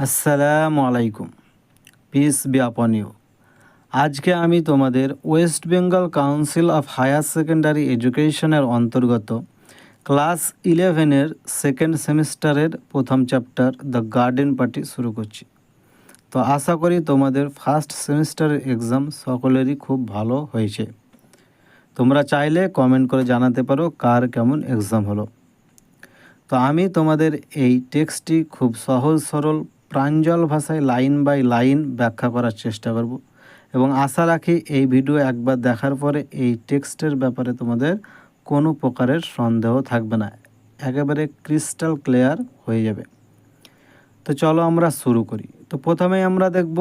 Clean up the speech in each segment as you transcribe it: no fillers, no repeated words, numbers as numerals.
আসসালামু আলাইকুম, peace be আপন ইউ। আজকে আমি তোমাদের West Bengal Council of Higher Secondary এডুকেশনের অন্তর্গত ক্লাস 11-এর সেকেন্ড সেমিস্টারের প্রথম চ্যাপ্টার দ্য গার্ডেন পার্টি শুরু করছি। তো আশা করি তোমাদের ফার্স্ট সেমিস্টারের এক্সাম সকলেরই খুব ভালো হয়েছে। তোমরা চাইলে কমেন্ট করে জানাতে পারো কার কেমন এক্সাম হলো। তো আমি তোমাদের এই টেক্সটটি খুব সহজ সরল প্রাঞ্জল ভাষায় লাইন বাই লাইন ব্যাখ্যা করার চেষ্টা করব এবং আশা রাখি এই ভিডিও একবার দেখার পরে এই টেক্সটের ব্যাপারে তোমাদের কোনো প্রকারের সন্দেহ থাকবে না, একেবারে ক্রিস্টাল ক্লিয়ার হয়ে যাবে। তো চলো আমরা শুরু করি। তো প্রথমেই আমরা দেখব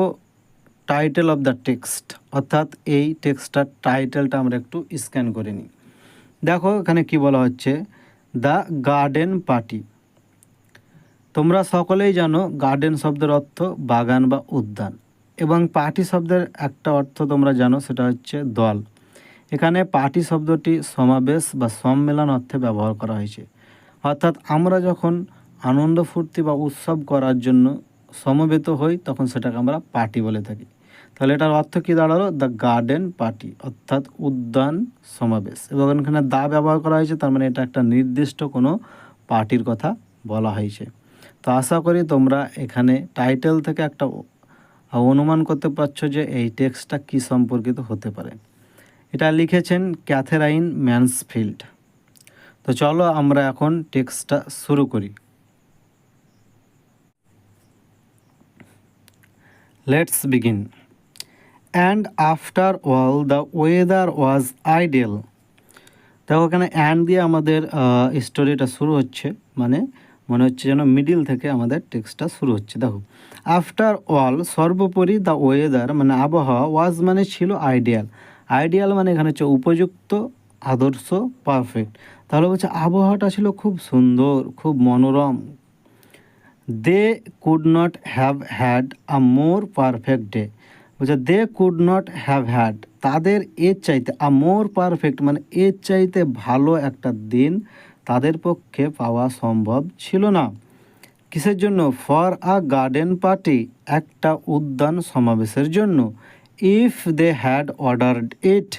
টাইটেল অফ দ্য টেক্সট, অর্থাৎ এই টেক্সটটার টাইটেলটা আমরা একটু স্ক্যান করে নিই। দেখো এখানে কি বলা হচ্ছে, দ্য গার্ডেন পার্টি। তোমরা সকলেই জানো গার্ডেন শব্দের অর্থ বাগান বা উদ্যান, এবং পার্টি শব্দের একটা অর্থ তোমরা জানো, সেটা হচ্ছে দল। এখানে পার্টি শব্দটি সমাবেশ বা সম্মেলন অর্থে ব্যবহার করা হয়েছে, অর্থাৎ আমরা যখন আনন্দ ফুর্তি বা উৎসব করার জন্য সমবেত হই তখন সেটাকে আমরা পার্টি বলে থাকি। তাহলে এটার অর্থ কী দাঁড়ালো, দ্য গার্ডেন পার্টি, অর্থাৎ উদ্যান সমাবেশ। এবং এখানে দা ব্যবহার করা হয়েছে, তার মানে এটা একটা নির্দিষ্ট কোনো পার্টির কথা বলা হয়েছে। তো আশা করি তোমরা এখানে টাইটেল থেকে একটা অনুমান করতে পারছো যে এই টেক্সটটা কী সম্পর্কিত হতে পারে। এটা লিখেছেন ক্যাথেরাইন ম্যানসফিল্ড। তো চলো আমরা এখন টেক্সটটা শুরু করি। Let's begin. And after all the weather was ideal. দেখো এখানে অ্যান্ড দিয়ে আমাদের স্টোরিটা শুরু হচ্ছে, মানে মনে হচ্ছে যেন মিডিল থেকে আমাদের টেক্সটটা শুরু হচ্ছে। দেখো, আফটার অল সর্বোপরি, দ্য ওয়েদার মানে আবহাওয়া, ওয়াজ মানে ছিল আইডিয়াল। আইডিয়াল মানে এখানে হচ্ছে উপযুক্ত, আদর্শ, পারফেক্ট। তাহলে বলছে আবহাওয়াটা ছিল খুব সুন্দর, খুব মনোরম। They could not have had a more perfect day. বলছে they could not have had, তাদের এর চাইতে, আ মোর পারফেক্ট মানে এর চাইতে ভালো একটা দিন তাদের পক্ষে পাওয়া সম্ভব ছিল না। কিসের জন্য? ফর আ গার্ডেন পার্টি, একটা উদ্যান সমাবেশের জন্য। ইফ দে হ্যাড অর্ডারড ইট,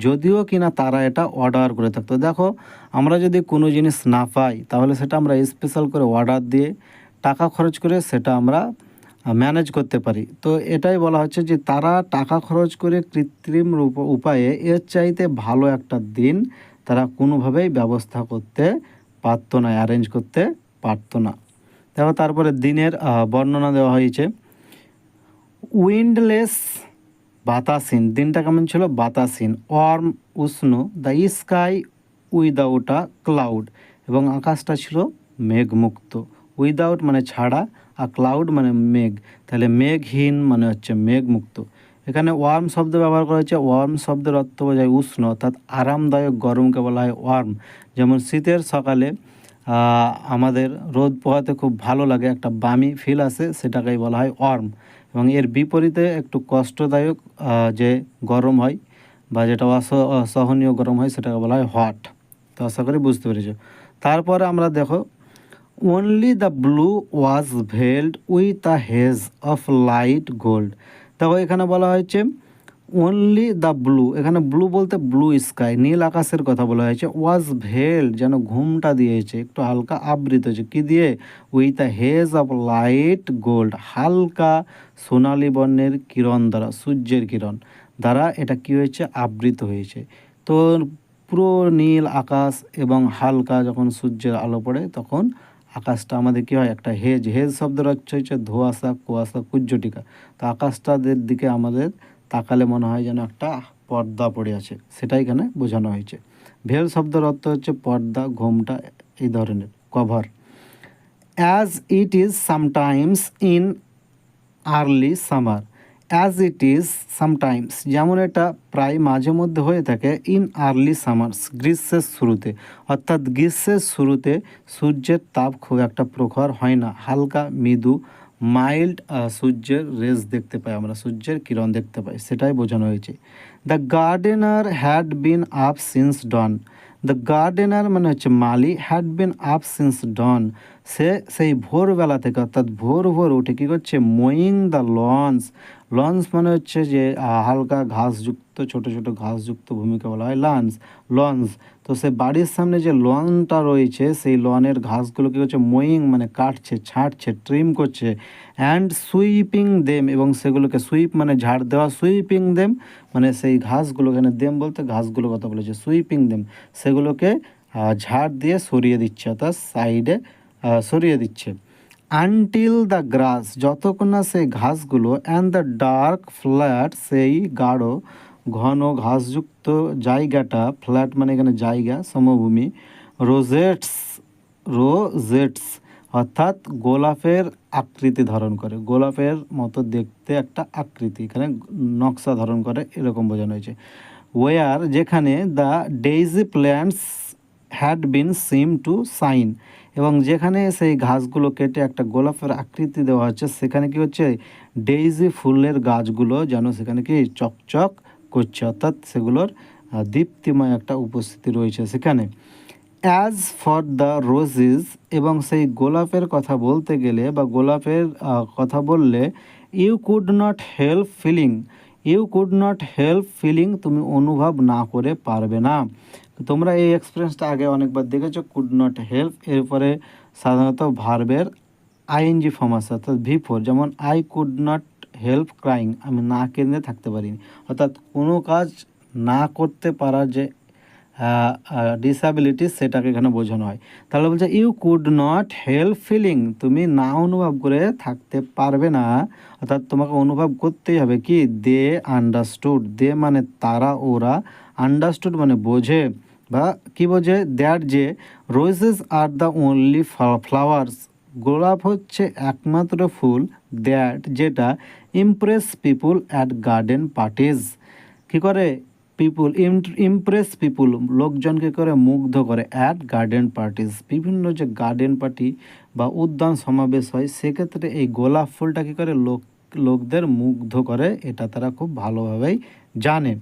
যদিও কিনা তারা এটা অর্ডার করে থাকতো। দেখো, আমরা যদি কোনো জিনিস না পাই তাহলে সেটা আমরা স্পেশাল করে অর্ডার দিয়ে টাকা খরচ করে সেটা আমরা ম্যানেজ করতে পারি। তো এটাই বলা হচ্ছে যে তারা টাকা খরচ করে কৃত্রিম উপায়ে এর চাইতে ভালো একটা দিন তারা কোনোভাবেই ব্যবস্থা করতে পারতো না, অ্যারেঞ্জ করতে পারতো না। দেখো তারপরে দিনের বর্ণনা দেওয়া হয়েছে। উইন্ডলেস, বাতাসহীন, দিনটা কেমন ছিল? বাতাসহীন। ওয়ার্ম, উষ্ণ। The sky without a cloud, এবং আকাশটা ছিল মেঘমুক্ত। উইদাউট মানে ছাড়া, আর ক্লাউড মানে মেঘ, তাহলে মেঘহীন মানে হচ্ছে মেঘমুক্ত। এখানে ওয়ার্ম শব্দ ব্যবহার করা হয়েছে। ওয়ার্ম শব্দের অর্থ বোঝায় উষ্ণ, অর্থাৎ আরামদায়ক গরমকে বলা হয় ওয়ার্ম। যেমন শীতের সকালে আমাদের রোদ পোহাতে খুব ভালো লাগে, একটা বামি ফিল আসে, সেটাকেই বলা হয় ওয়ার্ম। এবং এর বিপরীতে একটু কষ্টদায়ক যে গরম হয় বা যেটা অসহনীয় গরম হয় সেটাকে বলা হয় হট। তো আশা করি বুঝতে পেরেছো। তারপরে আমরা দেখো, only the blue was veiled with a haze of light gold. দেখো এখানে বলা হয়েছে অনলি দ্য ব্লু, এখানে ব্লু বলতে ব্লু স্কাই, নীল আকাশের কথা বলা হয়েছে। ওয়াজ ভেলড যেন ঘুমটা দিয়েছে, একটু হালকা আবৃত হয়েছে, কি দিয়ে? With a haze of light gold, হালকা সোনালি বর্ণের কিরণ দ্বারা, সূর্যের কিরণ দ্বারা এটা কি হয়েছে? আবৃত হয়েছে। তো পুরো নীল আকাশ এবং হালকা যখন সূর্যের আলো পড়ে তখন আকাশটা আমাদের কী হয়? একটা হেজ। হেজ শব্দের অর্থ হচ্ছে ধোঁয়াশা, কুয়াশা, কুজ্জটিকা। তো আকাশটাদের দিকে আমাদের তাকালে মনে হয় যেন একটা পর্দা পড়ে আছে, সেটাই এখানে বোঝানো হয়েছে। ভেল শব্দের অর্থ হচ্ছে পর্দা, ঘোমটা, এই ধরনের, cover. As it is sometimes in early summer. As it is sometimes, যেমন এটা প্রায় মাঝে মধ্যে হয়ে থাকে, ইন আর্লি সামার্স, গ্রীষ্মের শুরুতে। অর্থাৎ গ্রীষ্মের শুরুতে সূর্যের তাপ খুব একটা প্রখর হয় না, হালকা মৃদু মাইল্ড সূর্যের রেস দেখতে পাই, আমরা সূর্যের কিরণ দেখতে পাই, সেটাই বোঝানো হয়েছে। The gardener had been up since dawn. The gardener মানে হচ্ছে মালি, had been up since dawn, সে সেই ভোরবেলা থেকে অর্থাৎ ভোর ভোর উঠে কী করছে, মোয়িং দ্য লন্স। লন্স মানে হচ্ছে যে হালকা ঘাসযুক্ত ছোট ছোট ঘাসযুক্ত ভূমিকে বলা হয় লন্স। তো সে বাড়ির সামনে যে লনটা রয়েছে সেই লনের ঘাসগুলো কী করছে, মোয়িং মানে কাটছে, ছাঁটছে, ট্রিম করছে, অ্যান্ড সুইপিং দেম, এবং সেগুলোকে সুইপ মানে ঝাড় দেওয়া, সুইপিং দেম মানে সেই ঘাসগুলো, এখানে দেম বলতে ঘাসগুলো কথা বলেছে, সুইপিং দেম সেগুলোকে ঝাড় দিয়ে সরিয়ে দিচ্ছে, অর্থাৎ সাইডে সরিয়ে দিচ্ছে। আনটিল দ্য গ্রাস, যতক্ষণ না সেই ঘাসগুলো, অ্যান্ড দ্য ডার্ক ফ্ল্যাট, সেই গাঢ় ঘন ঘাসযুক্ত জায়গাটা, ফ্ল্যাট মানে এখানে জায়গা, সমভূমি, রোজেটস রোজেটস অর্থাৎ গোলাপের আকৃতি ধারণ করে, গোলাপের মতো দেখতে একটা আকৃতি, এখানে নকশা ধারণ করে এরকম বোঝানো হয়েছে। ওয়ার যেখানে the daisy plants had been seem to shine, এবং যেখানে সেই ঘাসগুলো কেটে একটা গোলাপের আকৃতি দেওয়া হচ্ছে, সেখানে কি হচ্ছে, ডেইজি ফুলের গাছগুলো যেন সেখানে কি চকচক করছে, অর্থাৎ সেগুলোর দীপ্তিময় একটা উপস্থিতি রয়েছে সেখানে। অ্যাজ ফর দ্য রোজিস, এবং সেই গোলাপের কথা বলতে গেলে বা গোলাপের কথা বললে, you could not help feeling, you could not help feeling তুমি অনুভব না করে পারবে না। তোমরা এই এক্সপিরিয়েন্সটা আগে অনেকবার দেখেছো, কুড নট হেল্প, এরপরে সাধারণত ভার্বের আইএনজি ফর্ম আছে, অর্থাৎ V4, যেমন I could not help crying, আমি না কেঁদে থাকতে পারিনি, অর্থাৎ কোনো কাজ না করতে পারার যে ডিসএবিলিটি সেটাকে এখানে বোঝানো হয়। তাহলে বলছে you could not help feeling, তুমি না অনুভব করে থাকতে পারবে না, অর্থাৎ তোমাকে অনুভব করতেই হবে কি, দে আন্ডারস্টুড, দে মানে তারা ওরা, আন্ডারস্টুড মানে বোঝে বা কি বোঝে, দ্যাট যে roses are the only flowers, গোলাপ হচ্ছে একমাত্র ফুল, দ্যাট যেটা impress people at garden parties, কী করে, পিপুল ইমপ্রেস পিপুল লোকজনকে করে মুগ্ধ করে, অ্যাট গার্ডেন পার্টিস বিভিন্ন যে গার্ডেন পার্টি বা উদ্যান সমাবেশ হয় সেক্ষেত্রে এই গোলাপ ফুলটা কী করে লোকদের মুগ্ধ করে, এটা তারা খুব ভালোভাবেই জানে।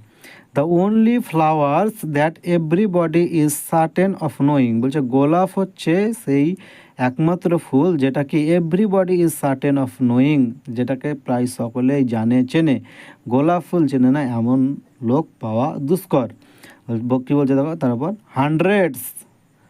The only flowers that everybody is certain of knowing, বলছে গোলাপ হচ্ছে সেই একমাত্র ফুল যেটা কি everybody is certain of knowing, যেটাকে প্রায় সকলেই জানে চেনে, গোলাপ ফুল চেনে না এমন লোক পাওয়া দুষ্কর। কী বলছে দেখো তারপর, হান্ড্রেডস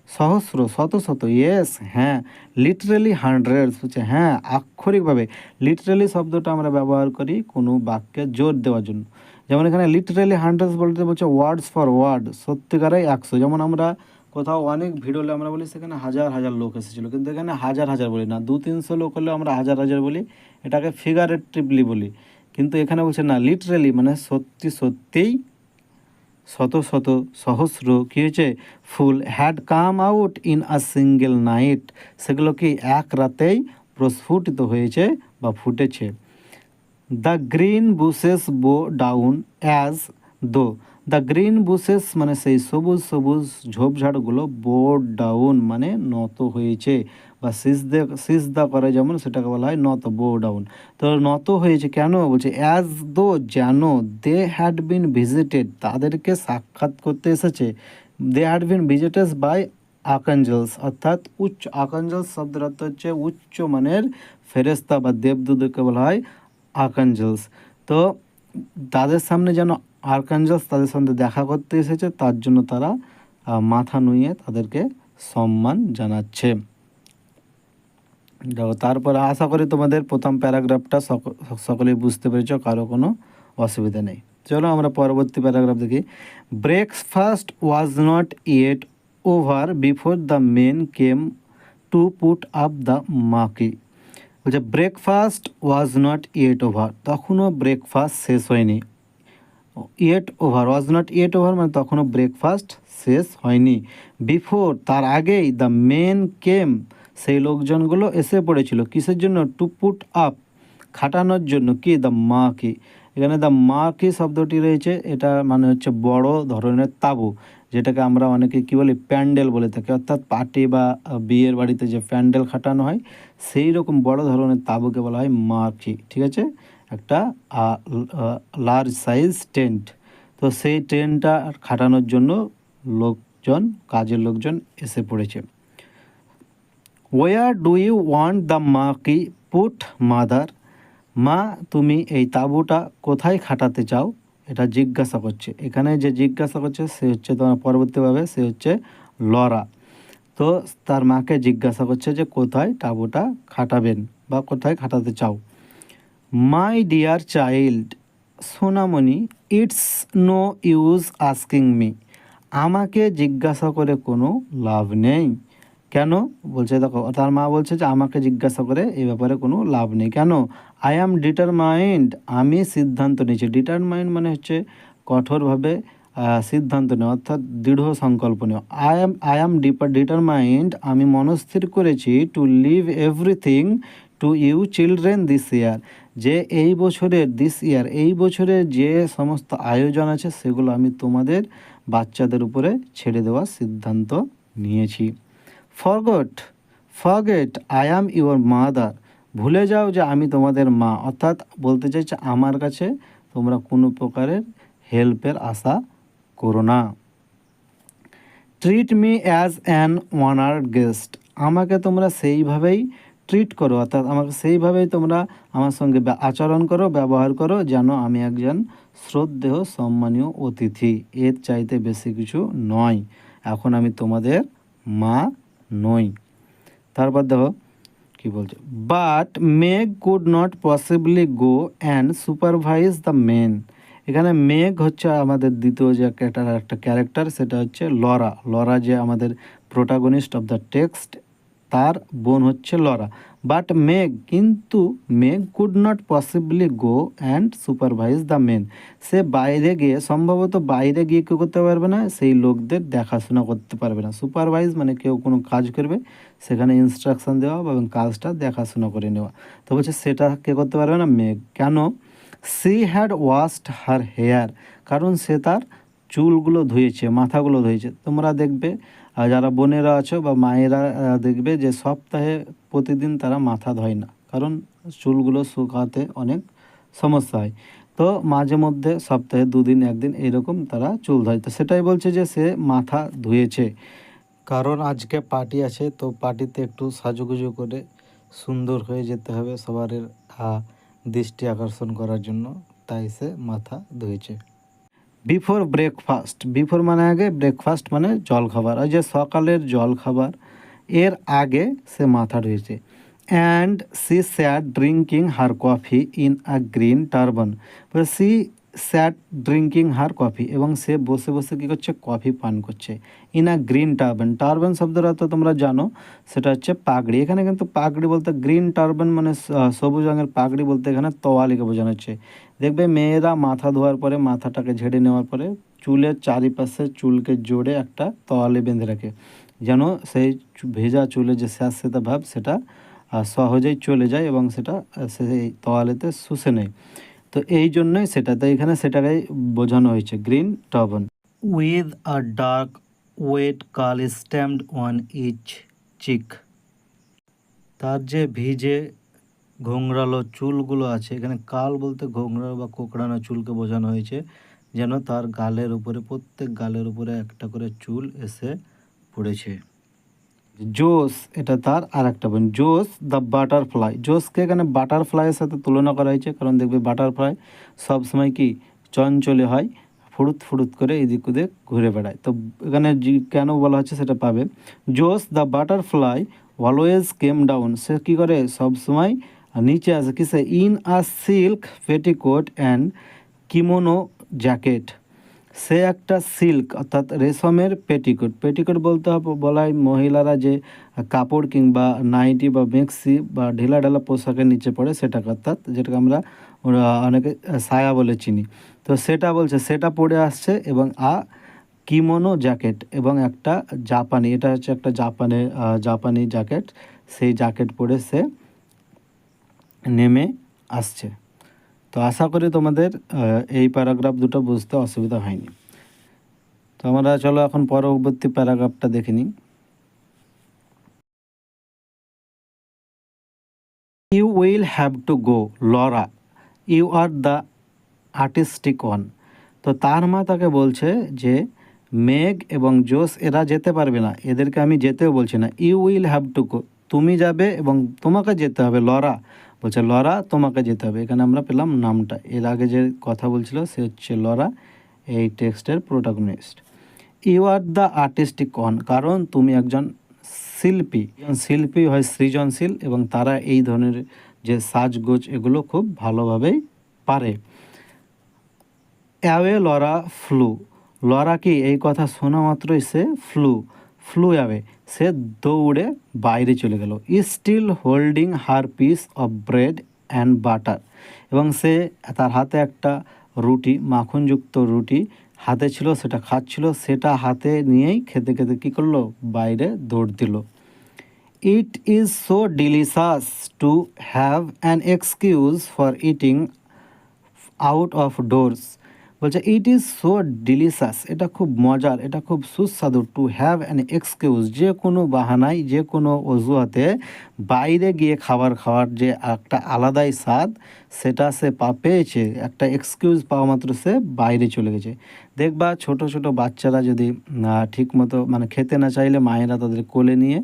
সহস্র, শত শত, ইয়েস হ্যাঁ, লিটারেলি হান্ড্রেডস হচ্ছে হ্যাঁ আক্ষরিকভাবে, লিটারেলি শব্দটা আমরা ব্যবহার করি কোনো বাক্যে জোর দেওয়ার জন্য, যেমন এখানে লিটারেলি হান্ড্রেডস বলতে বলছে ওয়ার্ডস ফর ওয়ার্ড, সত্যিকারাই 100, যেমন আমরা কোথাও অনেক ভিড় হলে আমরা বলি সেখানে হাজার হাজার লোক এসেছিলো, কিন্তু এখানে হাজার হাজার বলি না, 200-300 লোক হলে আমরা হাজার হাজার বলি, এটাকে ফিগারেটিভলি বলি, কিন্তু এখানে বলছে না লিটারেলি মানে সত্যি সত্যিই শত শত সহস্র কী হয়েছে, ফুল had come out in a single night, সেগুলো কি এক রাতেই প্রস্ফুটিত হয়েছে বা ফুটেছে। The green bushes bow down as though, the green bushes মানে সেই সবুজ সবুজ ঝোপঝাড়গুলো, বো ডাউন মানে নত হয়েছে বা সিজদা করে যেমন সেটাকে বলা হয় নত, বো ডাউন। তো নত হয়েছে কেন বলছে, অ্যাজ দো যেন, দে হ্যাড বিন ভিজিটেড তাদেরকে সাক্ষাৎ করতে এসেছে, they had been visited by archangels, অর্থাৎ উচ্চ, আর্কাঞ্জেলস শব্দের অর্থ হচ্ছে উচ্চ মানের ফেরেস্তা বা দেবদূতকে বলা হয় আর্কাঞ্জেলস। তো তাদের সামনে যেন আর্কাঞ্জেলস তাদের সামনে দেখা করতে এসেছে, তার জন্য তারা মাথা নুইয়ে তাদেরকে সম্মান জানাচ্ছে। দেখো তারপর আশা করি তোমাদের প্রথম প্যারাগ্রাফটা সকলেই বুঝতে পেরেছ, কারো কোনো অসুবিধা নেই। চলো আমরা পরবর্তী প্যারাগ্রাফ দেখি। Breakfast was not yet over before the men came to put up the marquee, বলছে breakfast was not yet over, তখনও ব্রেকফাস্ট শেষ হয়নি, yet over, was not yet over মানে তখনও ব্রেকফাস্ট শেষ হয়নি, বিফোর তার আগেই, দ্য মেন কেম সেই লোকজনগুলো এসে পড়েছিল, কিসের জন্য, টু পুট আপ খাটানোর জন্য, কি দ্য মা কি, এখানে দ্য মা কি শব্দটি রয়েছে, এটা মানে হচ্ছে বড় ধরনের তাঁবু, যেটাকে আমরা অনেকে কী বলি প্যান্ডেল বলে থাকি, অর্থাৎ পার্টি বা বিয়ের বাড়িতে যে প্যান্ডেল খাটানো হয় সেই রকম বড় ধরনের তাঁবুকে বলা হয় মার্কি, ঠিক আছে, একটা লার্জ সাইজ টেন্ট। তো সেই টেন্টটা খাটানোর জন্য লোকজন, কাজের লোকজন এসে পড়েছে। Where do you want the marquee put mother, মা তুমি এই তাঁবুটা কোথায় খাটাতে চাও, এটা জিজ্ঞাসা করছে। এখানে যে জিজ্ঞাসা করছে সে হচ্ছে তোমার পরবর্তীভাবে সে হচ্ছে লরা। তো তার মাকে জিজ্ঞাসা করছে যে কোথায় তাঁবুটা খাটাবেন বা কোথায় খাটাতে চাও। মাই ডিয়ার চাইল্ড সোনামণি, it's no use asking me, আমাকে জিজ্ঞাসা করে কোনো লাভ নেই। কেন বলছে, দেখো তার মা বলছে যে আমাকে জিজ্ঞাসা করে এই ব্যাপারে কোনো লাভ নেই। কেন? আই অ্যাম ডিটারমাইন্ড, আমি সিদ্ধান্ত নিয়েছি। ডিটারমাইন্ড মানে হচ্ছে কঠোরভাবে সিদ্ধান্ত নেওয়া, অর্থাৎ দৃঢ় সংকল্প নেওয়া। আই অ্যাম ডিটারমাইন্ড, আমি মনস্থির করেছি to leave everything to you children this year, যে এই বছরের এই বছরের যে সমস্ত আয়োজন আছে সেগুলো আমি তোমাদের বাচ্চাদের উপরে ছেড়ে দেওয়ার সিদ্ধান্ত নিয়েছি। Forget I am your mother, ভুলে যাও যে আমি তোমাদের মা, অর্থাৎ বলতে চাইছে আমার কাছে তোমরা কোনো প্রকারের হেল্পের আশা করো না। Treat me as an honoured guest, আমাকে তোমরা সেইভাবেই ট্রিট করো, অর্থাৎ আমাকে সেইভাবেই তোমরা আমার সঙ্গে আচরণ করো, ব্যবহার করো যেন আমি একজন শ্রদ্ধেয় সম্মানীয় অতিথি, এর চাইতে বেশি কিছু নয়। এখন আমি তোমাদের মা নই। তারপর দেখো কি বলছে, but Meg could not possibly go and supervise the men, এখানে মেঘ হচ্ছে আমাদের দ্বিতীয় যে একটা ক্যারেক্টার, সেটা হচ্ছে লরা যে আমাদের প্রোটাগনিস্ট অফ দ্য টেক্সট, তার বোন হচ্ছে লরা। বাট কিন্তু Meg could not possibly go and supervise the men, সে সম্ভবত বাইরে গিয়ে কেউ করতে পারবে না, সেই লোকদের দেখাশোনা করতে পারবে না। সুপারভাইজ মানে কেউ কোনো কাজ করবে, সেখানে ইনস্ট্রাকশন দেওয়া এবং কাজটা দেখাশোনা করে নেওয়া। তো বলছে সেটা কে করতে পারবে না? মেঘ। কেন? She had washed her hair, কারণ সে তার চুলগুলো ধুয়েছে, মাথাগুলো ধুয়েছে। তোমরা দেখবে যারা বোনেরা আছো বা মায়েরা দেখবে যে সপ্তাহে প্রতিদিন তারা মাথা ধোয় না, কারণ চুলগুলো শুকাতে অনেক সমস্যা হয়। তো মাঝে মধ্যে সপ্তাহে 2 দিন 1 দিন এরকম তারা চুল ধোয়। তো সেটাই বলছে যে সে মাথা ধুয়েছে, কারণ আজকে পার্টি আছে, তো পার্টিতে একটু সাজুগুজু করে সুন্দর হয়ে যেতে হবে সবার দৃষ্টি আকর্ষণ করার জন্য, তাই সে মাথা ধুয়েছে। বিফোর ব্রেকফাস্ট, বিফোর মানে আগে, ব্রেকফাস্ট মানে জলখাবার, ওই যে সকালের জলখাবার এর আগে সে মাথা ধুয়েছে। And she sat drinking her coffee in a green turban, she sat drinking her coffee, এবং সে বসে বসে কী করছে? কফি পান করছে। In a green turban, turban শব্দের অর্থ তোমরা জানো, সেটা হচ্ছে পাগড়ি। এখানে কিন্তু পাগড়ি বলতে, গ্রিন টার্বান মানে সবুজ রঙের পাগড়ি বলতে এখানে তোয়ালিকে বোঝানো হচ্ছে। দেখবে মেয়েরা মাথা ধোয়ার পরে, মাথাটাকে ঝেড়ে নেওয়ার পরে চুলের চারিপাশে চুলকে জোড়ে একটা তোয়ালে বেঁধে রাখে, যেন সেই ভেজা চুলে যে স্যাঁতস্যাঁতে ভাব সেটা সহজেই চলে যায় এবং সেটা সেই তোয়ালেতে শুষে নেয়। তো এই জন্যই সেটা, তো এখানে সেটাকেই বোঝানো হয়েছে green turban. With a dark wet curl stamped on each cheek, তার যে ভিজে ঘোংরালো চুলগুলো আছে, এখানে কাল বলতে ঘোংরালো বা কোকড়ানো চুলকে বোঝানো হয়েছে, যেন তার গালের উপরে, প্রত্যেক গালের উপরে একটা করে চুল এসে পড়েছে। জোস, এটা তার আর একটা বোন। জোস দ্য বাটারফ্লাই, জোসকে এখানে বাটারফ্লাইয়ের সাথে তুলনা করা হয়েছে, কারণ দেখবে বাটারফ্লাই সবসময় কি চঞ্চলে হয়, ফুরুত ফুরুত করে এদিক ওদিক ঘুরে বেড়ায়। তো এখানে কেন বলা হচ্ছে সেটা পাবে। Jose the butterfly always came down, সে কী করে? সবসময় নিচে আসে, কিসে? In a silk petticoat and kimono jacket, সে একটা সিল্ক অর্থাৎ রেশমের পেটিকোট, পেটিকোট বলতে বলা হয় মহিলারা যে কাপড় কিংবা নাইটি বা মেক্সি বা ঢিলা ঢালা পোশাকের নিচে পড়ে সেটাকে, অর্থাৎ যেটাকে আমরা অনেকে সায়া বলে চিনি। তো সেটা বলছে, সেটা পরে আসছে, এবং কিমোনো জ্যাকেট, এবং একটা জাপানি, এটা হচ্ছে একটা জাপানি জ্যাকেট, সেই জ্যাকেট পরে সে নেমে আসছে। তো আশা করি তোমাদের এই প্যারাগ্রাফ দুটো বুঝতে অসুবিধা হয়নি। তো আমরা চলো এখন পরবর্তী প্যারাগ্রাফটা দেখে নিই। You will have to go Laura, you are the artistic one. তো তার মা তাকে বলছে যে মেঘ এবং জোস এরা যেতে পারবে না, এদেরকে আমি যেতেও বলছি না। You will have to go, তুমি যাবে এবং তোমাকে যেতে হবে। লরা বলছে লরা তোমাকে যেতে হবে, এখানে আমরা পেলাম নামটা। এর আগে যে কথা বলছিল সে হচ্ছে লরা, এই টেক্সটের protagonist. You are the artistic one, কারণ তুমি একজন শিল্পী। শিল্পী হয় সৃজনশীল এবং তারা এই ধরনের যে সাজগোজ এগুলো খুব ভালোভাবেই পারে। অ্যাওয়ে লরা ফ্লু, লরা কি এই কথা শোনা মাত্রই সে ফ্লু অ্যাওয়ে, সে দৌড়ে বাইরে চলে গেল। Still holding her piece of bread and butter, এবং সে তার হাতে একটা রুটি, মাখনযুক্ত রুটি হাতে ছিল, সেটা খাচ্ছিল, সেটা হাতে নিয়েই খেতে খেতে কী করলো, বাইরে দৌড় দিল। It is so delicious to have an excuse for eating out of doors, বলছে ইট ইজ সো ডিলিশাস, এটা খুব মজার, এটা খুব সুস্বাদু, টু হ্যাভ অ্যান এক্সকিউজ, যে কোনো বাহানায়, যে কোনো অজুহাতে বাইরে গিয়ে খাবার খাওয়ার যে একটা আলাদাই স্বাদ, সেটা সে পেয়েছে। একটা এক্সকিউজ পাওয়া মাত্র সে বাইরে চলে গেছে। দেখবা ছোট ছোট বাচ্চারা যদি ঠিকমতো মানে খেতে না চাইলে মায়েরা তাদের কোলে নিয়ে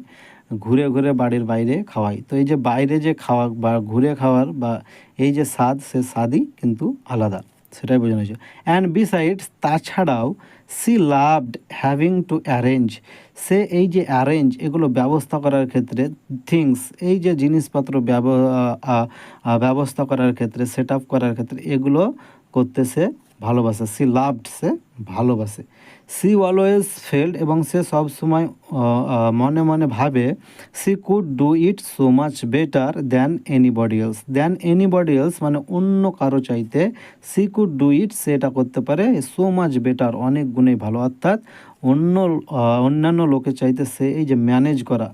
ঘুরে ঘুরে বাড়ির বাইরে খাওয়াই। তো এই যে বাইরে যে খাওয়া বা ঘুরে খাওয়ার বা এই যে স্বাদ, সে স্বাদই কিন্তু আলাদা, সেটাই বোঝানো হয়েছে। অ্যান্ড বিসাইডস, তাছাড়াও she loved having to arrange, সে এই যে অ্যারেঞ্জ এগুলো ব্যবস্থা করার ক্ষেত্রে, থিংস এই যে জিনিসপত্র ব্যবস্থা করার ক্ষেত্রে, সেট আপ করার ক্ষেত্রে, এগুলো করতে সে ভালোবাসে। সি লাভড, সে ভালোবাসে। সি অলওয়েজ ফেল্ড, এবং সে সবসময় মনে মনে ভাবে, C could do it so much better than anybody else মানে অন্য কারো চাইতে, সি কুড ডু ইট, সে এটা করতে পারে, সো মাচ বেটার অনেক গুণেই ভালো, অর্থাৎ অন্যান্য লোকের চাইতে সে এই যে ম্যানেজ করা,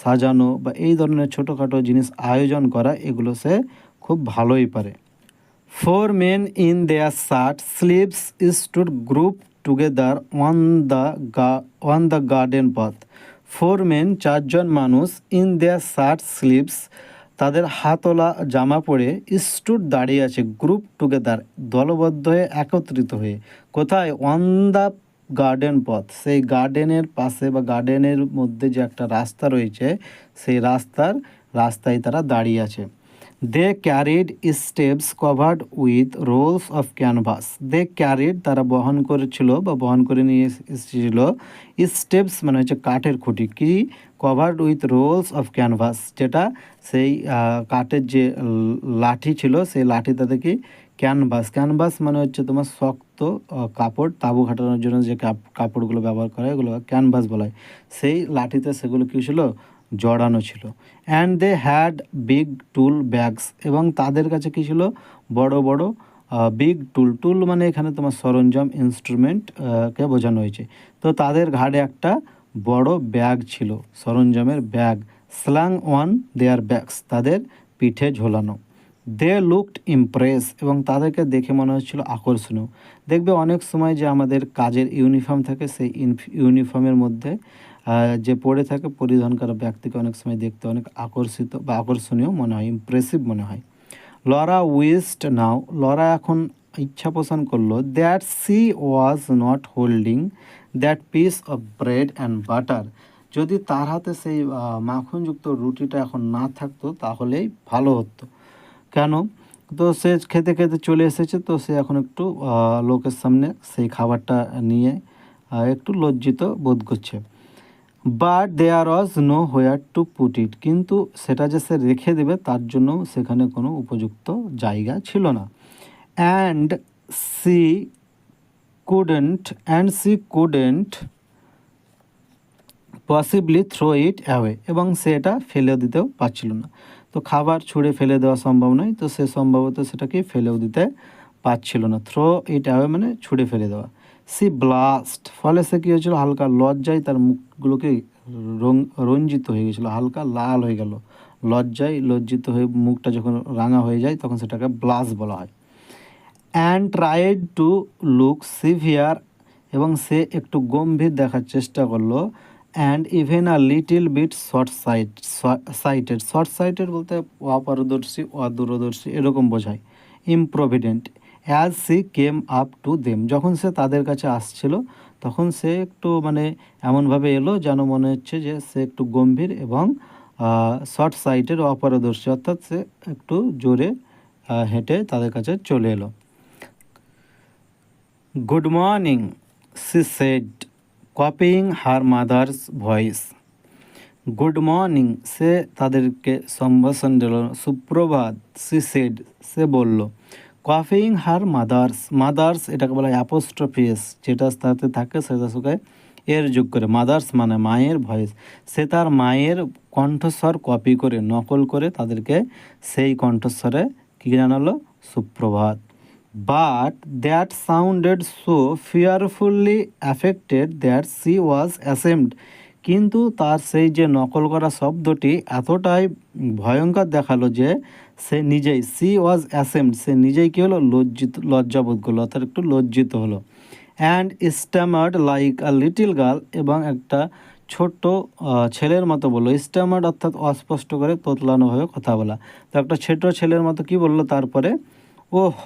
সাজানো বা এই ধরনের ছোটোখাটো জিনিস আয়োজন করা, এগুলো সে খুব ভালোই পারে। Four men in their shirt sleeves stood grouped together on the garden path. Four men, চারজন মানুষ, in their shirt sleeves, তাদের হাতওয়ালা জামা পরে, স্টুড দাঁড়িয়ে আছে, গ্রুপ টুগেদার দলবদ্ধ হয়ে, একত্রিত হয়ে, কোথায়, অন দ্য গার্ডেন পথ, সেই গার্ডেনের পাশে বা গার্ডেনের মধ্যে যে একটা রাস্তা রয়েছে, সেই রাস্তায় তারা দাঁড়িয়ে আছে। They carried steps covered with rolls of canvas, they carried তারা বহন করেছিল বা বহন করে নিয়ে এসেছিল, স্টেপস মানে হচ্ছে কাঠের খুঁটি, কি, covered with rolls of canvas, যেটা সেই কাঠের যে লাঠি ছিল, সেই লাঠিতে দেখি ক্যানভাস মানে হচ্ছে তোমার শক্ত কাপড়, তাঁবু খাটানোর জন্য যে কাপড়গুলো ব্যবহার করা হয় এগুলো ক্যানভাস বলা হয়, সেই লাঠিতে সেগুলো কী ছিল, জড়ানো ছিল। And they had big tool bags, এবং তাদের কাছে কী ছিল, বড় বড় বিগ টুল মানে এখানে তোমার সরঞ্জাম, ইনস্ট্রুমেন্ট কে বোঝানো হয়েছে। তো তাদের ঘাড়ে একটা বড় ব্যাগ ছিল, সরঞ্জামের bag, slung on their bags, তাদের পিঠে ঝোলানো। দে লুকড ইমপ্রেস, এবং তাদেরকে দেখে মনে হচ্ছিল আকর্ষণীয়। দেখবে অনেক সময় যে আমাদের কাজের ইউনিফর্ম থাকে, সেই ইউনিফর্মের মধ্যে যে পড়ে থাকে পরিধান করা ব্যক্তিকে অনেক সময় দেখতে অনেক আকর্ষিত বা আকর্ষণীয় মনে হয়, ইমপ্রেসিভ মনে হয়। লরা উইস্ট নাও, লরা এখন ইচ্ছা পোষণ করলো, that she was not holding that piece of bread and butter, যদি তার হাতে সেই মাখনযুক্ত রুটিটা এখন না থাকতো তাহলেই ভালো হতো। কেন, তো সে খেতে খেতে চলে এসেছে, তো সে এখন একটু লোকের সামনে সেই খাবারটা নিয়ে একটু লজ্জিত বোধ করছে। But there was nowhere to put it, কিন্তু সেটা যে সে রেখে দেবে তার জন্য সেখানে কোনো উপযুক্ত জায়গা ছিল না। And she couldn't possibly throw it away, এবং সে এটা ফেলে দিতেও পারছিল না। তো খাবার ছুঁড়ে ফেলে দেওয়া সম্ভব নয়, তো সে সম্ভবত সেটাকে ফেলেও দিতে পারছিল না। থ্রো ইট অ্যাওয়ে মানে ছুঁড়ে ফেলে দেওয়া। সি ব্লাস্ট, ফলে সে কী হয়েছিল, হালকা লজ্জায় তার মুখগুলোকে রঞ্জিত হয়ে গেছিলো, হালকা লাল হয়ে গেল। লজ্জিত হয়ে মুখটা যখন রাঙা হয়ে যায় তখন সেটাকে ব্লাশ বলা হয়। And tried to look severe, এবং সে একটু গম্ভীর দেখার চেষ্টা করলো। And even a little bit short sighted বলতে অপারদর্শী, অদূরদর্শী এরকম বোঝায়। Improvident as she came up to them, যখন সে তাদের কাছে আসছিল তখন সে একটু মানে এমনভাবে এলো যেন মনে হচ্ছে যে সে একটু গম্ভীর এবং শর্ট সাইটের অপারদর্শী, অর্থাৎ সে একটু জোরে হেঁটে তাদের কাছে চলে এলো। Good morning she said, copying her mother's voice. Good morning, সে তাদেরকে সম্ভাষণ দিল। সুপ্রভাত, সি সেড, সে বলল। কপিং হার মাদার্স, মাদার্স এটাকে বলা হয় অ্যাপোস্ট্রফিস, যেটা তাতে থাকে সেটা শুকায় এর যোগ করে। মাদার্স মানে মায়ের ভয়েস, সে তার মায়ের কণ্ঠস্বর কপি করে, নকল করে তাদেরকে সেই কণ্ঠস্বরে কী জানালো? সুপ্রভাত। But that sounded so fearfully affected that she was ashamed, কিন্তু তার সেই যে নকল করা শব্দটি এতটাই ভয়ঙ্কর দেখালো যে সে নিজেই, সি ওয়াজ অ্যাসেমড, সে নিজেই কী হলো? লজ্জাবোধ করলো, অর্থাৎ একটু লজ্জিত হলো। And stammered like a little girl, এবং একটা ছোট্ট ছেলের মতো বললো। স্ট্যামার্ড অর্থাৎ অস্পষ্ট করে তোতলানোভাবে কথা বলা। তো একটা ছোট ছেলের মতো কি বললো তারপরে? Oh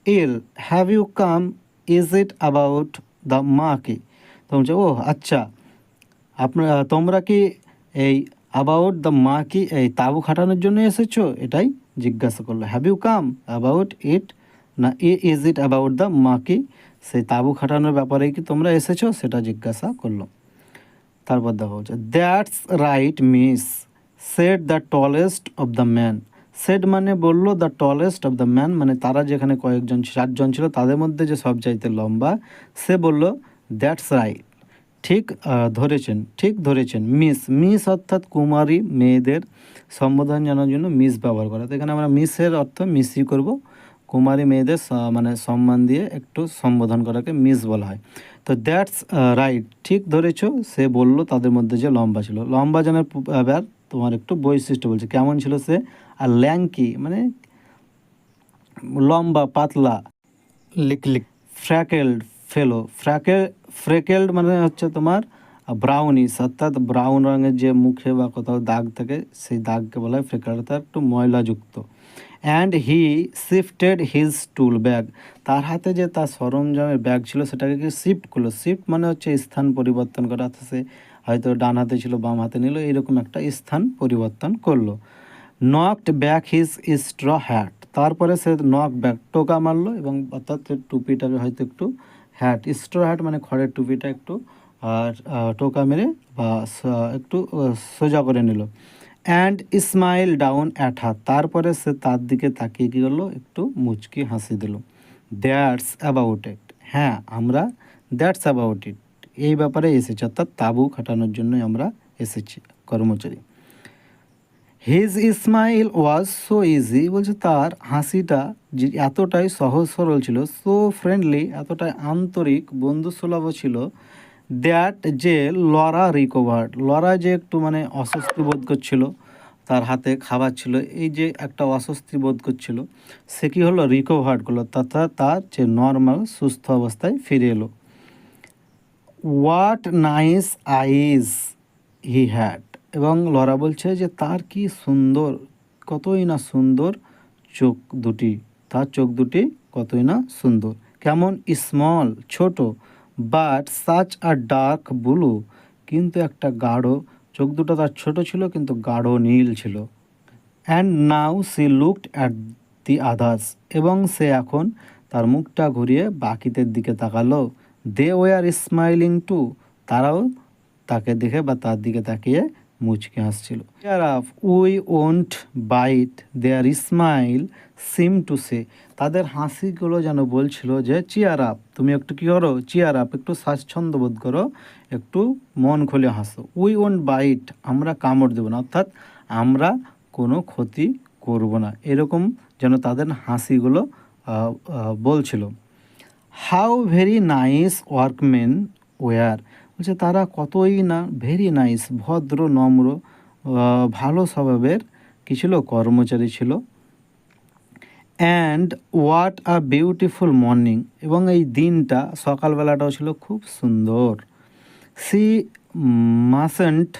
er, have you come, is it about the marquee? তো বলছে, ওহ আচ্ছা, তোমরা কি এই অ্যাবাউট দ্য মাকি, এই তাঁবু খাটানোর জন্য এসেছো, এটাই জিজ্ঞাসা করলো। Have you come about it, না is it about the marquee, সেই তাঁবু খাটানোর ব্যাপারেই কি তোমরা এসেছো, সেটা জিজ্ঞাসা করলো। তারপর দেখা হচ্ছে, that's right miss, said the tallest of the man. Said মানে বললো, the tallest of the man মানে তারা যেখানে কয়েকজন 4জন ছিল তাদের মধ্যে যে সবচাইতে লম্বা, সে বলল দ্যাটস রাইট, ঠিক ধরেছেন, ঠিক ধরেছেন। মিস, মিস অর্থাৎ কুমারী মেয়েদের সম্বোধন জানার জন্য মিস ব্যবহার করা। তো এখানে আমরা মিসের অর্থ মিসই করব, কুমারী মেয়েদের মানে সম্মান দিয়ে একটু সম্বোধন করাকে মিস বলা হয়। তো দ্যাটস রাইট, ঠিক ধরেছ, সে বলল তাদের মধ্যে যে লম্বা ছিল। লম্বা জানার এবার তোমার একটু বৈশিষ্ট্য বলছে, কেমন ছিল সে? আর ল্যাঙ্কি মানে লম্বা পাতলা, লিকলিক, ফ্র্যাকেলড ফেলো, ফ্রেকেলড মানে হচ্ছে তোমার ব্রাউনিশ, অর্থাৎ ব্রাউন রঙের যে মুখে বা কোথাও দাগ থাকে সেই দাগকে বলা হয় ফ্রেকেলড, অর্থাৎ একটু ময়লাযুক্ত। And he shifted his tool bag, তার হাতে যে তার সরঞ্জামের ব্যাগ ছিল সেটাকে কি শিফট করলো। শিফট মানে হচ্ছে স্থান পরিবর্তন করা, অর্থাৎ সে হয়তো ডান হাতে ছিল বাম হাতে নিল, এইরকম একটা স্থান পরিবর্তন করলো। Knocked back his straw hat, তারপরে সে নক ব্যাক, টোকা মারলো, এবং অর্থাৎ টুপিটাকে হয়তো একটু হ্যাট, স্ট্র হ্যাট মানে খড়ের টুপিটা একটু টোকা মেরে বা একটু সোজা করে নিল। And smile down at her, তারপরে সে তার দিকে তাকিয়ে কী করলো? একটু মুচকি হাসি দিল। দ্যাটস অ্যাবাউট ইট, হ্যাঁ আমরা দ্যাটস অ্যাবাউট ইট এই ব্যাপারে এসেছি, অর্থাৎ তাঁবু খাটানোর জন্যই আমরা এসেছি কর্মচারী। His smile was so easy, বলছে তার হাসিটা যে এতটাই সহজ সরল ছিল, সো ফ্রেন্ডলি এতটাই আন্তরিক বন্ধুসুলভ ছিল, দ্যাট যে লরা রিকভার্ড, লরা যে একটু মানে অস্বস্তি বোধ করছিল, তার হাতে খাবার ছিল, এই যে একটা অস্বস্তি বোধ করছিল, সে কী হলো? রিকভার্ড করলো, তথা তার যে নর্মাল সুস্থ অবস্থায় ফিরে এলো। What nice eyes he had, এবং লরা বলছে যে তার কি সুন্দর, কতই না সুন্দর চোখ দুটি, তার চোখ দুটি কতই না সুন্দর। কেমন? স্মল ছোট, but such a dark blue, কিন্তু একটা গাঢ়, চোখ দুটো তার ছোট ছিল কিন্তু গাঢ় নীল ছিল। And now she looked at the others, এবং সে এখন তার মুখটা ঘুরিয়ে বাকিদের দিকে তাকালো। দে ওয়ার স্মাইলিং টু, তারাও তাকে দেখে বা তার দিকে তাকিয়ে মুচকি হাসছিল। Cheer up we won't bite their smile seemed to say, তাদের হাসিগুলো যেন বলছিল যে চিয়ার আপ, তুমি একটু কী করো? চিয়ার আপ, একটু স্বাচ্ছন্দ্য বোধ করো, একটু মন খুলে হাসো। উই ওন্ট বাইট, আমরা কামড় দেবো না, অর্থাৎ আমরা কোনো ক্ষতি করব না, এরকম যেন তাদের হাসিগুলো বলছিল। How very nice workman were, বলছে তারা কতই না ভেরি নাইস, ভদ্র নম্র ভালো স্বভাবের কী ছিল? কর্মচারী ছিল। And what a beautiful morning, এবং এই দিনটা সকালবেলাটাও ছিল খুব সুন্দর। She mustn't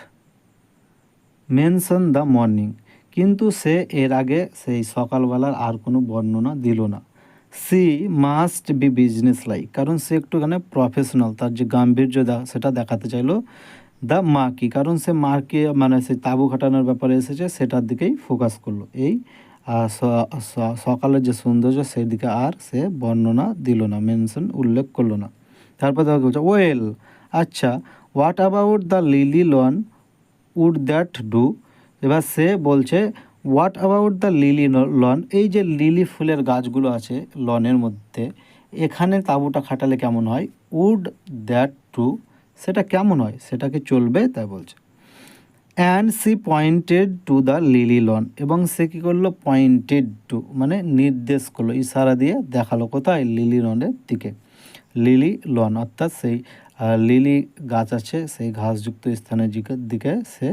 mention the morning, কিন্তু সে এর আগে সেই সকালবেলার আর কোনো বর্ণনা দিল না। C must be business like, কারণ সে একটুখানি প্রফেশনাল, তার যে গাম্ভীর্য সেটা দেখাতে চাইলো, দ্য মার্কি, কারণ সে মার্কে মানে সে তাঁবু খাটানোর ব্যাপারে এসেছে, সেটার দিকেই ফোকাস করলো। এই সকালের যে সৌন্দর্য সেই দিকে আর সে বর্ণনা দিল না, মেনশন উল্লেখ করলো না। তারপর তাকে বলছে ওয়েল, আচ্ছা, what about the lily lawn, would that do? এবার সে বলছে what about the lily lawn, এই যে লিলি ফুলের গাছগুলো আছে লনের মধ্যে, এখানে তাঁবুটা খাটালে কেমন হয়? উড দ্যাট ডু, সেটা কেমন হয়, সেটা কি চলবে, তাই বলছে। And she pointed to the lily lawn, এবং সে কী করলো? পয়েন্টেড টু মানে নির্দেশ করলো, ইশারা দিয়ে দেখালো কোথায়? লিলি লনের দিকে। লিলি লন অর্থাৎ সেই লিলি গাছ আছে সেই ঘাসযুক্ত স্থানের দিকে সে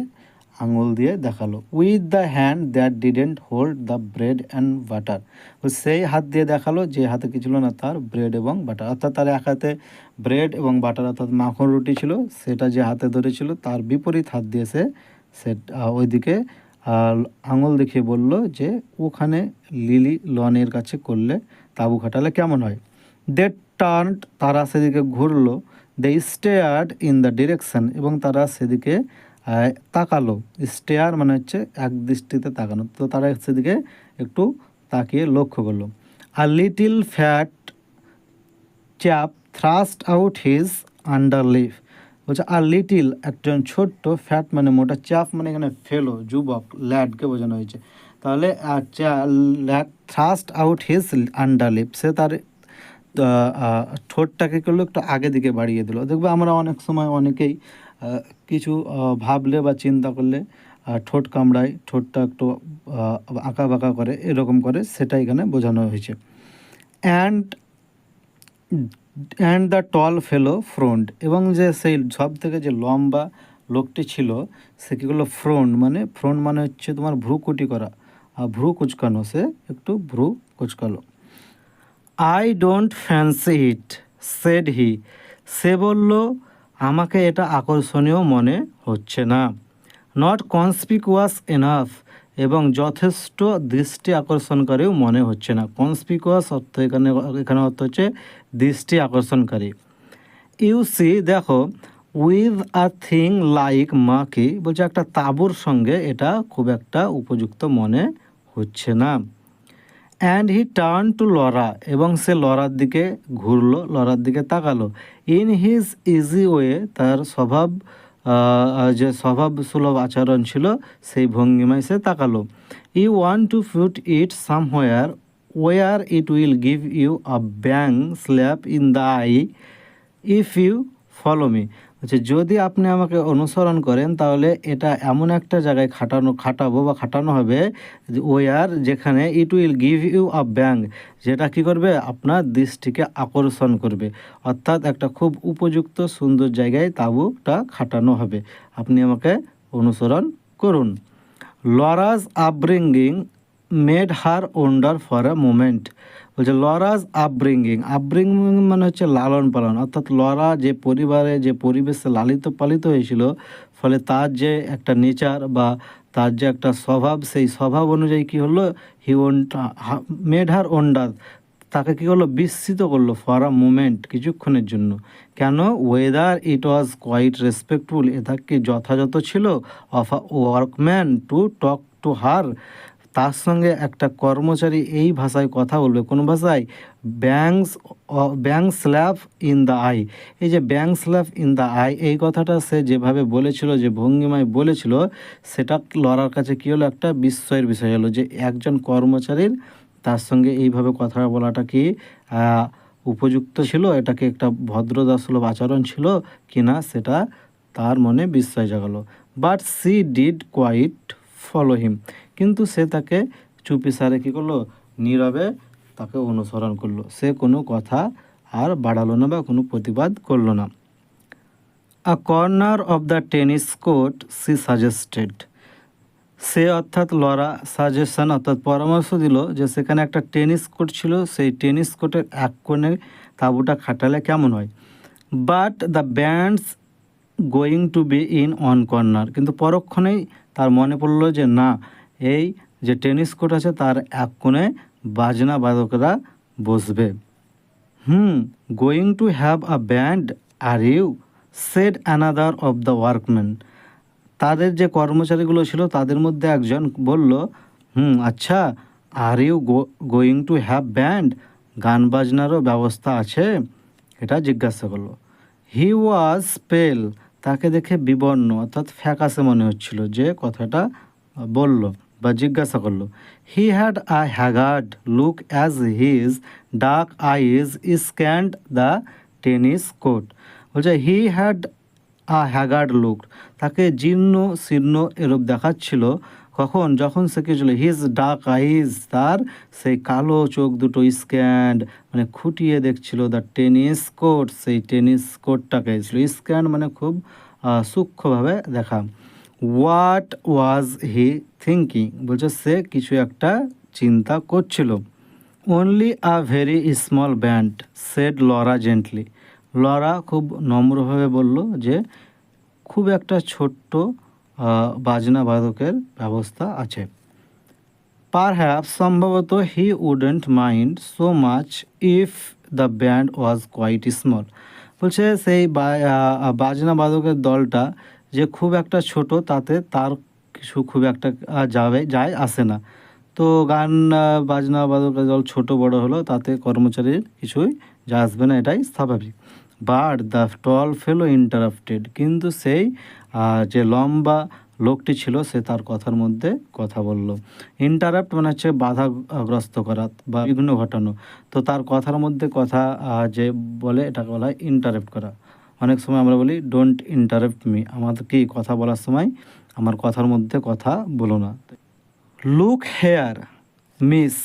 আঙুল দিয়ে দেখালো। With the hand that didn't hold the bread and butter, সেই হাত দিয়ে দেখালো যে হাতে কি ছিল না, তার ব্রেড এবং বাটার, অর্থাৎ তার এক হাতে ব্রেড এবং বাটার অর্থাৎ মাখন রুটি ছিল, সেটা যে হাতে ধরেছিল তার বিপরীত হাত দিয়ে সে ওইদিকে আঙুল দেখিয়ে বলল যে ওখানে লিলি লনের কাছে করলে তাঁবু খাটালে কেমন হয়। দে টার্নড, তারা সেদিকে ঘুরলো। দে স্টেয়ার্ড ইন দ্য ডিরেকশন, এবং তারা সেদিকে তাকালো। স্টেয়ার মানে হচ্ছে এক দৃষ্টিতে তাকানো, তো তারা সেদিকে একটু তাকিয়ে লক্ষ্য করলো। A little fat chap thrust out his underlip, বলছে আর লিটিল একজন ছোট্ট, ফ্যাট মানে মোটা, চ্যাপ মানে এখানে ফেলো, যুবক, ল্যাডকে বোঝানো হয়েছে। তাহলে ল্যাড থ্রাস্ট আউট হিজ আন্ডারলিভ, সে তার ঠোঁটটাকে করলো একটু আগে দিকে বাড়িয়ে দিল। দেখবে আমরা অনেক সময় অনেকেই কিছু ভাবলে বা চিন্তা করলে ঠোঁট কামড়ায়, ঠোঁটটা একটু আঁকা বাঁকা করে, এরকম করে, সেটা এখানে বোঝানো হয়েছে। And the tall fellow front, এবং যে সেই সব থেকে যে লম্বা লোকটি ছিল সে কী করলো? ফ্রন্ট মানে হচ্ছে তোমার ভ্রুকুটি করা, আর ভ্রু কুচকানো, সে একটু ভ্রু কুচকালো। I don't fancy it said he, সে বলল আমাকে এটা আকর্ষণীয় মনে হচ্ছে না। নট কনস্পিকুয়াস এনাফ, এবং যথেষ্ট দৃষ্টি আকর্ষণকারীও মনে হচ্ছে না। কনস্পিকুয়াস অর্থ এখানে অর্থ হচ্ছে দৃষ্টি আকর্ষণকারী। ইউ সি, দেখো, উইথ আ থিং লাইক মাকি, বলছে একটা তাঁবুর সঙ্গে এটা খুব একটা উপযুক্ত মনে হচ্ছে না। And he turn to Laura, এবং সে লরার দিকে ঘুরলো, লরার দিকে তাকালো। ইন হিজ ইজি ওয়ে, তার যে স্বভাবসুলভ আচরণ ছিল সেই ভঙ্গিমায় সে তাকালো। You want to put it somewhere where it will give you a bang slap in the eye if you follow me, হচ্ছে যদি আপনি আমাকে অনুসরণ করেন তাহলে এটা এমন একটা জায়গায় খাটানো হবে, ওয়ার যেখানে it will give you a bang, যেটা কী করবে? আপনার দৃষ্টিকে আকর্ষণ করবে, অর্থাৎ একটা খুব উপযুক্ত সুন্দর জায়গায় তাঁবুটা খাটানো হবে, আপনি আমাকে অনুসরণ করুন। Laura's upbringing made her wonder for a moment, বলছে লরাজ আপব্রিঙ্গিং মানে হচ্ছে লালন পালন, অর্থাৎ লরা যে পরিবারে যে পরিবেশে লালিত পালিত হয়েছিল, ফলে তার যে একটা নেচার বা তার যে একটা স্বভাব, সেই স্বভাব অনুযায়ী কী হলো? মেড হার ওন্ডার, তাকে কী করলো? বিস্মিত করলো, ফর আ মোমেন্ট, কিছুক্ষণের জন্য। কেন? Whether it was quite respectful, এটা কি যথাযথ ছিল? Of a workman to talk to her, তার সঙ্গে একটা কর্মচারী এই ভাষায় কথা বলবে, কোন ভাষায়? ব্যাং স্ল্যাপ ইন দ্য আই, এই যে ব্যাং স্ল্যাপ ইন দ্য আই, এই কথাটা সে যেভাবে বলেছিল, যে ভঙ্গিমায় বলেছিল, সেটা লরার কাছে কী হলো? একটা বিস্ময়ের বিষয় হলো যে একজন কর্মচারীর তার সঙ্গে এইভাবে কথা বলাটা কি উপযুক্ত ছিল, এটাকে একটা ভদ্রতাসুলভ আচরণ ছিল কি না, সেটা তার মনে বিস্ময় জাগালো। But she did quite follow him, কিন্তু সে তাকে চুপিসারে কী করলো? নীরবে তাকে অনুসরণ করলো, সে কোনো কথা আর বাড়ালো না বা কোনো প্রতিবাদ করলো না। A corner of the tennis court she suggested, সে অর্থাৎ লরা সাজেশন অর্থাৎ পরামর্শ দিল যে সেখানে একটা টেনিস কোর্ট ছিল, সেই টেনিস কোর্টের এক কোণে তাঁবুটা খাটালে কেমন হয়। But the bands going to be in one corner, কিন্তু পরক্ষণেই তার মনে পড়লো যে না, এই যে টেনিস কোর্ট আছে তার এক কোণে বাজনা বাদকরা বসবে। Going to have a band are you, said another of the workman. তাদের যে কর্মচারীগুলো ছিল তাদের মধ্যে একজন বলল, আচ্ছা, are you going to have band, গান বাজনারও ব্যবস্থা আছে, এটা জিজ্ঞাসা করলো। হি ওয়াজ পেল, তাকে দেখে বিবর্ণ অর্থাৎ ফ্যাকাশে মনে হচ্ছিল যে কথাটা বলল বা জিজ্ঞাসা করলো। He had a haggard look as his dark eyes scanned the tennis court. বলছে he had a haggard look, তাকে জীর্ণ শীর্ণ এরূপ দেখাচ্ছিল। কখন? যখন সে কি ছিল, হিজ ডার্ক আইজ, তার সেই কালো চোখ দুটো স্ক্যান্ড মানে খুঁটিয়ে দেখছিল দ্য টেনিস কোর্ট, সেই টেনিস কোর্টটাকে ছিল স্ক্যান্ড মানে খুব সূক্ষ্মভাবে দেখা। হোয়াট ওয়াজ হি থিঙ্কিং, বলছে সে কিছু একটা চিন্তা করছিল। Only a very small band said Laura gently, লরা খুব নম্রভাবে বলল যে খুব একটা ছোট্ট বাজনা বাদকের ব্যবস্থা আছে। পারহ্যাপস, সম্ভবত, he wouldn't mind so much if the band was quite small. বলছে সেই বাজনা বাদকের দলটা যে খুব একটা ছোট তাতে তার কিছু খুব একটা যায় আসে না। তো গান বাজনা বাদকের দল ছোট বড় হলো তাতে কর্মচারীর কিছুই যা আসবে না, এটাই স্বাভাবিক। But the tall fellow interrupted, কিন্তু সেই যে লম্বা লোকটি ছিল সে তার কথার মধ্যে কথা বলল। ইন্টারাপ্ট মানে হচ্ছে বাধাগ্রস্ত করা বা বিঘ্ন ঘটানো। তো তার কথার মধ্যে কথা যে বলে এটাকে বলা হয় ইন্টারাপ্ট করা। অনেক সময় আমরা বলি ডোন্ট ইন্টারাপ্ট মি, আমাদের কি কথা বলার সময় আমার কথার মধ্যে কথা বলো না। Look here miss,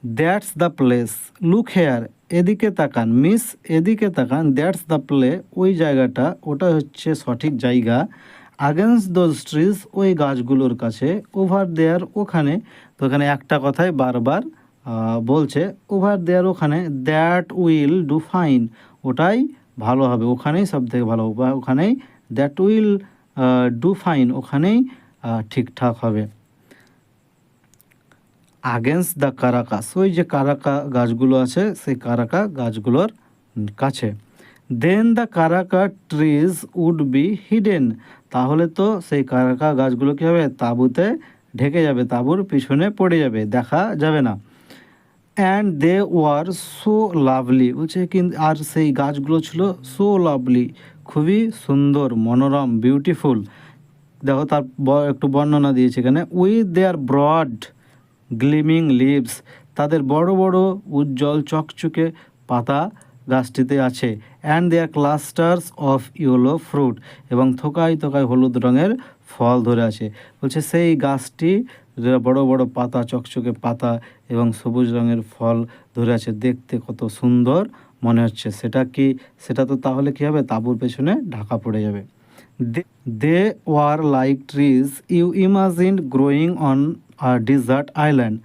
that's the place. Look here, এদিকে তাকান, মিস এদিকে তাকান, দ্যাটস দ্য প্লে, ওই জায়গাটা, ওটা হচ্ছে সঠিক জায়গা। আগেন্স্ট দোজ ট্রিজ, ওই গাছগুলোর কাছে। ওভার দেয়ার, ওখানে। তো এখানে একটা কথাই বারবার বলছে, ওভার দেয়ার, ওখানে। দ্যাট উইল ডু ফাইন, ওটাই ভালো হবে, ওখানেই সব থেকে ভালো হবে, ওখানেই দ্যাট উইল ডু ফাইন, ওখানেই ঠিকঠাক হবে। আগেন্স্ট দ্য কারাকাস, ওই যে কারাকা গাছগুলো আছে সেই কারাকা গাছগুলোর কাছে। Then the karaka trees would be hidden, তাহলে তো সেই কারাকা গাছগুলো কী হবে, তাঁবুতে ঢেকে যাবে, তাঁবুর পিছনে পড়ে যাবে, দেখা যাবে না। And they were so lovely, বলছে কিন্তু আর সেই গাছগুলো ছিল সো লাভলি, খুবই সুন্দর, মনোরম, বিউটিফুল। দেখো তার একটু বর্ণনা দিয়েছে এখানে। With their broad gleaming leaves, তাদের বড় বড় উজ্জ্বল চকচকে পাতা গাছটিতে আছে। And their clusters of yellow fruit, এবং থোকায় থোকায় হলুদ রঙের ফল ধরে আছে। বলছে সেই গাছটি বড় বড় পাতা, চকচকে পাতা এবং সবুজ রঙের ফল ধরে আছে, দেখতে কত সুন্দর মনে হচ্ছে। সেটা কি, সেটা তো তাহলে কী হবে, তাঁবুর পেছনে ঢাকা পড়ে যাবে। They were like trees you imagine growing on a desert island.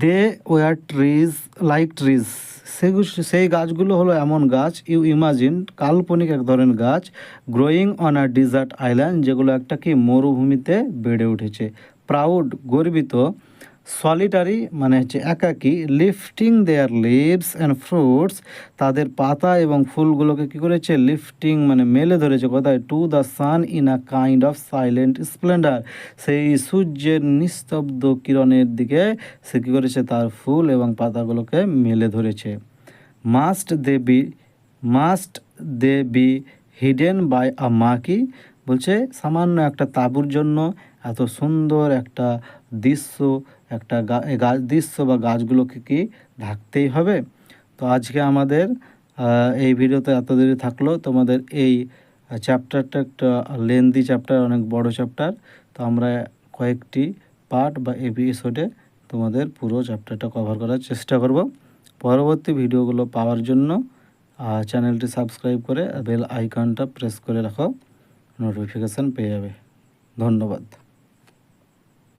They were trees like trees, সেই গাছগুলো হলো এমন গাছ, ইউ ইমাজিন কাল্পনিক এক ধরনের গাছ, growing on a desert island, যেগুলো একটা কি মরুভূমিতে বেড়ে উঠেছে। প্রাউড, গর্বিত। সলিটারি মানে হচ্ছে একাকী। Lifting their leaves and fruits, তাদের পাতা এবং ফুলগুলোকে কী করেছে, লিফটিং মানে মেলে ধরেছে কোথায়, to the sun in a kind of silent Splendor, সেই সূর্যের নিস্তব্ধ কিরণের দিকে সে কী করেছে, তার ফুল এবং পাতাগুলোকে মেলে ধরেছে। Must they be hidden by a marquee, বলছে সামান্য একটা তাঁবুর জন্য এত সুন্দর একটা দৃশ্য, একটা দৃশ্য বা গাছগুলোকে কি ঢাকতেই হবে? তো আজকে আমাদের এই ভিডিওতে এত দেরি থাকলো। তোমাদের এই চ্যাপ্টারটা একটা লেন্দি চ্যাপ্টার, অনেক বড় চ্যাপ্টার। তো আমরা কয়েকটি পার্ট বা এপিসোডে তোমাদের পুরো চ্যাপ্টারটা কভার করার চেষ্টা করব। পরবর্তী ভিডিওগুলো পাওয়ার জন্য চ্যানেলটি সাবস্ক্রাইব করে বেল আইকনটা প্রেস করে রাখো, নোটিফিকেশান পেয়ে যাবে। ধন্যবাদ।